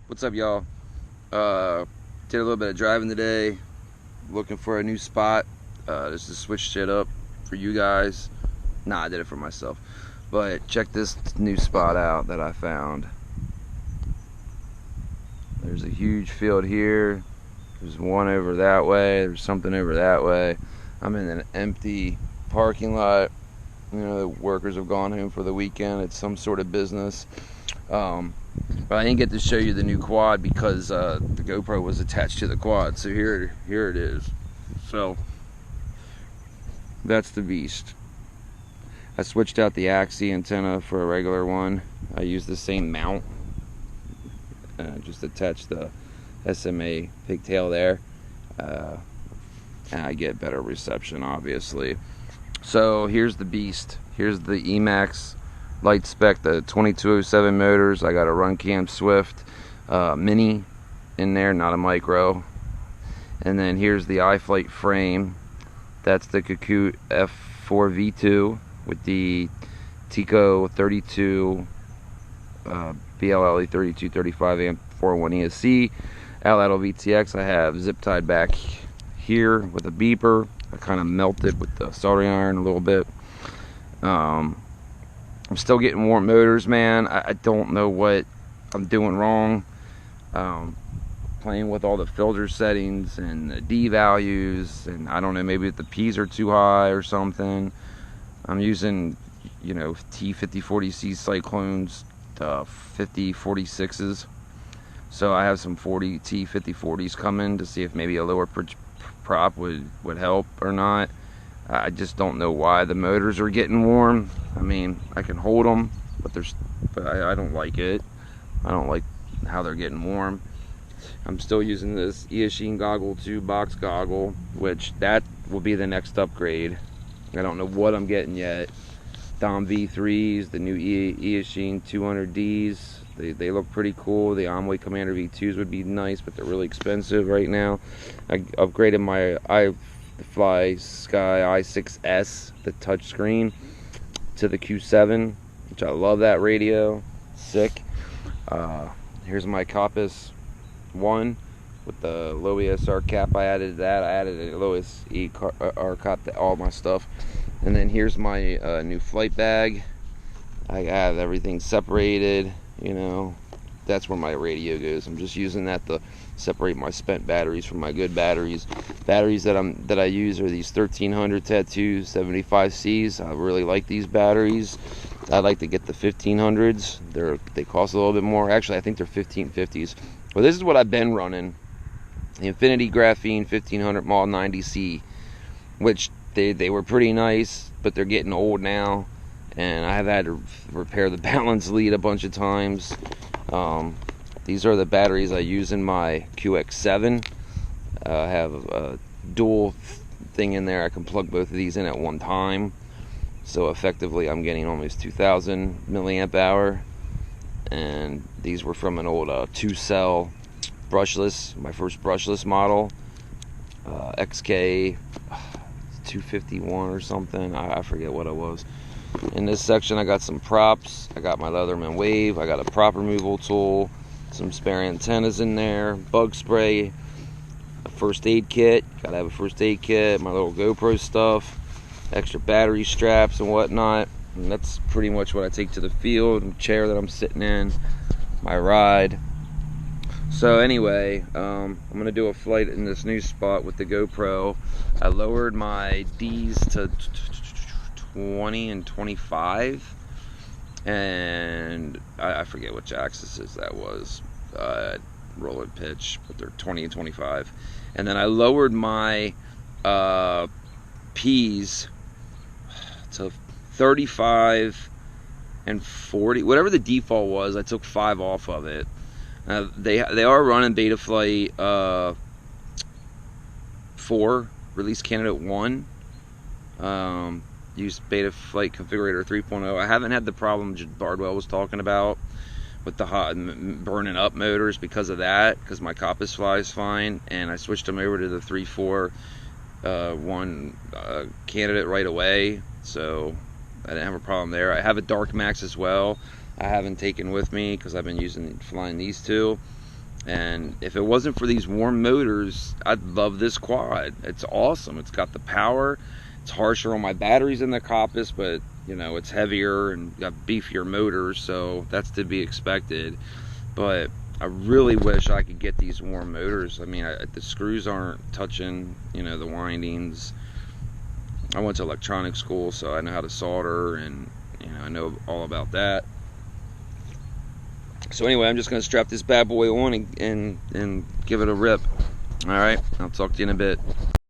What's up, y'all? Did a little bit of driving today, looking for a new spot, just to switch shit up for you guys. Nah, I did it for myself. But check this new spot out that I found. There's a huge field here. There's one over that way. There's something over that way. I'm in an empty parking lot. You know, the workers have gone home for the weekend. It's some sort of business. But I didn't get to show you the new quad because the GoPro was attached to the quad. So here it is. So that's the beast. I switched out the Axie antenna for a regular one. I used the same mount. Just attached the SMA pigtail there. And I get better reception, obviously. So here's the beast. Here's the Emax light spec, the 2207 motors. I got a Run Cam Swift mini in there, not a micro. And then here's the iFlight frame. That's the Kakut F4 V2 with the Tico 32 BLLE 3235 amp 41 ESC outlet VTX. I have zip tied back here with a beeper. I kind of melted with the soldering iron a little bit. I'm still getting warm motors, man. I don't know what I'm doing wrong. Playing with all the filter settings and the D values, and I don't know, maybe the P's are too high or something. I'm using, you know, T5040C Cyclones 5046s. So I have some 40 T5040s coming to see if maybe a lower prop would help or not. I just don't know why the motors are getting warm. I mean, I can hold them, but I don't like it. I don't like how they're getting warm. I'm still using this Eachine Goggle 2 box goggle, which that will be the next upgrade. I don't know what I'm getting yet. Dom V3s, the new Eachine 200Ds. They look pretty cool. The Amway Commander V2s would be nice, but they're really expensive right now. I upgraded my iFly Sky i6S, the touchscreen, to the Q7, which I love that radio. Sick. Here's my Compass 1 with the low ESR cap. I added that. I added a low ESR cap to all my stuff. And then here's my new flight bag. I have everything separated. You know, that's where my radio goes. I'm just using that to separate my spent batteries from my good batteries. Batteries that I use are these 1300 Tattoo 75Cs. I really like these batteries. I'd like to get the 1500s. They cost a little bit more. Actually, I think they're 1550s. Well, this is what I've been running. The Infinity Graphene 1500 Mod 90C, which they were pretty nice, but they're getting old now. And I have had to repair the balance lead a bunch of times. These are the batteries I use in my QX7. I have a dual thing in there. I can plug both of these in at one time. So effectively I'm getting almost 2000 milliamp hour. And these were from an old 2-cell brushless, my first brushless model. XK 251 or something. I forget what it was. In this section I got some props. I got my Leatherman Wave. I got a prop removal tool, some spare antennas in there, bug spray, a first aid kit. Gotta have a first aid kit, my little GoPro stuff, extra battery straps and whatnot. And that's pretty much what I take to the field. The chair that I'm sitting in, my ride. So anyway, I'm gonna do a flight in this new spot with the GoPro. I lowered my D's to 20 and 25, and I forget which axes that was, roll and pitch, but they're 20 and 25. And then I lowered my P's to 35 and 40, whatever the default was. I took 5 off of it. They are running Betaflight 4, release candidate 1. Use Betaflight configurator 3.0. I haven't had the problem Bardwell was talking about with the hot burning up motors because of that, because my Compass flies fine, and I switched them over to the 3.4 candidate right away, so I didn't have a problem there. I have a Dark Max as well. I haven't taken with me because I've been flying these two. And if it wasn't for these warm motors, I'd love this quad. It's awesome. It's got the power. It's harsher on my batteries in the Compass, but you know, it's heavier and got beefier motors, so that's to be expected. But I really wish I could get these warm motors. I mean, the screws aren't touching, you know, the windings. I went to electronics school, so I know how to solder, and you know, I know all about that. So anyway, I'm just going to strap this bad boy on and give it a rip. All right, I'll talk to you in a bit.